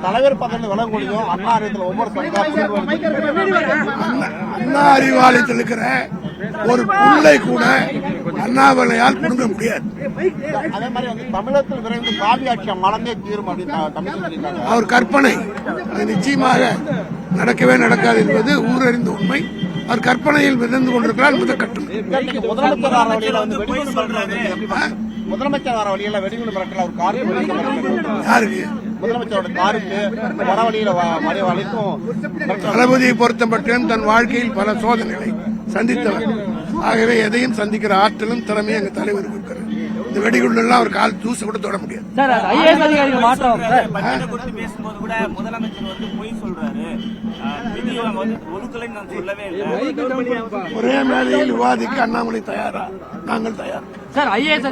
தலைவர் பதவி விலக முடியும். அண்ணா அறிவாலயத்தில் ஒவ்வொரு அண்ணா அறிவாலயத்தில் இருக்கிற ஒரு புள்ளை கூட அண்ணாமலையால் கொடுக்க முடியாது. அதே மாதிரி வந்து தமிழகத்தில் விரைந்து காவி ஆட்சியம் மலர்ந்தே தீரும் அப்படின்னு அவர் கற்பனை. அது நிச்சயமாக நடக்கவே நடக்காது என்பது ஊரறிந்த உண்மை. அவர் கற்பனையில் விழுந்து கொண்டிருக்கிறார் என்பதை கட்டும். முதலமைச்சர் வர வழியில வந்து முதலமைச்சர் வர வழியில வெடிகுண்டு மிரட்டல் அவர் காருக்கு யாருக்கு? முதலமைச்சரோட காருக்கு வர வழியில வரைக்கும் தளபதியை பொறுத்த மட்டும் தன் வாழ்க்கையில் பல சோதனைகளை சந்தித்தவர். ஆகவே எதையும் சந்திக்கிற ஆற்றலும் திறமையும் எங்க தலைவருக்கு இருக்கிறது. இந்த வெடிகுண்டு எல்லாம் அவர் கால் தூசு கூட தொட முடியாது. பேசும்போது கூட முதலமைச்சர் வந்து பொய் சொல்றாரு, ஒரே மேலையில் விவாதிக்க அண்ணாமலை தயாரா? நாங்கள் தயார். சார் ஐஏஎஸ்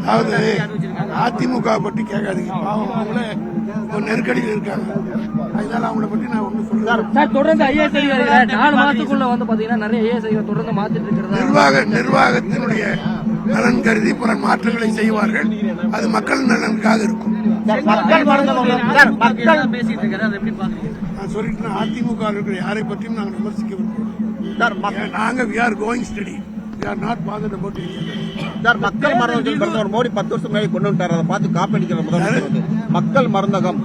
அதாவது அதிமுக பற்றி கேட்காதீங்க. பாவம் அவங்களே ஒரு நெருக்கடியில் இருக்காங்க. அதனால அவங்கள பற்றி நான் ஒண்ணு சொல்றேன். சார் தொடர்ந்து ஐஏஎஸ் அதிகாரிகள் 4 மாசத்துக்குள்ள வந்து பாத்தீங்கன்னா நிறைய ஐஏஎஸ் அதிகாரிகள் தொடர்ந்து மாத்திட்டு இருக்கிறதா? நிர்வாகத்தினுடைய நலன் கருதி பல மாற்றங்களை செய்வார்கள். அது மக்கள் நலனுக்காக இருக்கும். பேசிட்டு இருக்காரு, அதை எப்படி பாக்குறீங்க? நான் சொல்லிட்டு அதிமுக இருக்கிற யாரை பற்றியும் நாங்கள் விமர்சிக்க விரும்புகிறோம். நாங்க we are going steady. We are not bothered about it. Sir மக்கள் மருந்தகம் பிரதமர் மோடி 10 வருஷம் முன்னாடி கொண்டு வந்துட்டார். அதை பார்த்து காப்பீடிக்கிற முதலமைச்சர் மக்கள் மருந்தகம்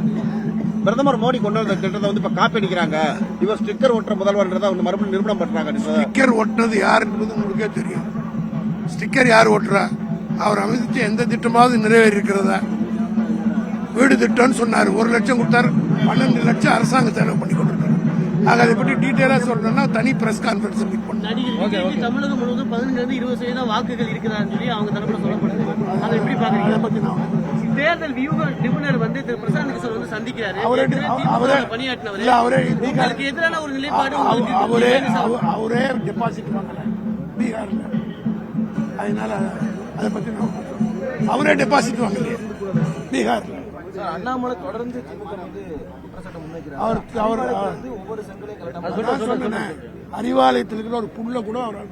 பிரதமர் மோடி கொண்டு வந்த திட்டத்தை வந்து இப்ப காப்பீடிக்கிறாங்க. இவர் ஸ்டிக்கர் ஒட்டுற முதல்வர்ன்றதை வந்து மறுபடியும் நிரூபணம் பண்றாங்க. ஸ்டிக்கர் ஒட்டுறது யார் என்பது உங்களுக்கே தெரியும். ஸ்டிக்கர் யார் ஒட்டுறா? அவர் அமைச்ச எந்த திட்டமாவது நிறைவேறி இருக்கிறதா? வீடு திட்டம்னு சொன்னார். 1 லட்சம் கொடுத்தார். 12 லட்சம் அரசாங்க செலவு பண்ணி கொண்டிருக்காரு. ஆக அதை பற்றி டீட்டெயிலா சொல்லணும்னா தனி பிரஸ் கான்பரன்ஸ் மீட் பண்ணும். தமிழகம் முழுவதும் 15-20% வாக்குகள் இருக்கிறான்னு சொல்லி அவங்க தரப்புல சொல்லப்படுது. அதை எப்படி பாக்குறீங்க? அதை பத்தி நான் தேர்தல் வியூக நிபுணர் வந்து திரு பிரசாந்த் கிஷோர் வந்து சந்திக்கிறாரு. பணியாற்றினவர் அவருக்கு எதிரான ஒரு நிலைப்பாடு அவரே டெபாசிட் வாங்கல பீகார்ல. அதனால அதை பத்தி அவரே டெபாசிட் வாங்கலையே பீகார்ல. அண்ணாமலை தொடர்ந்து அறிவாலயத்தில் இருக்கிற ஒரு புல்ல கூட அவரால்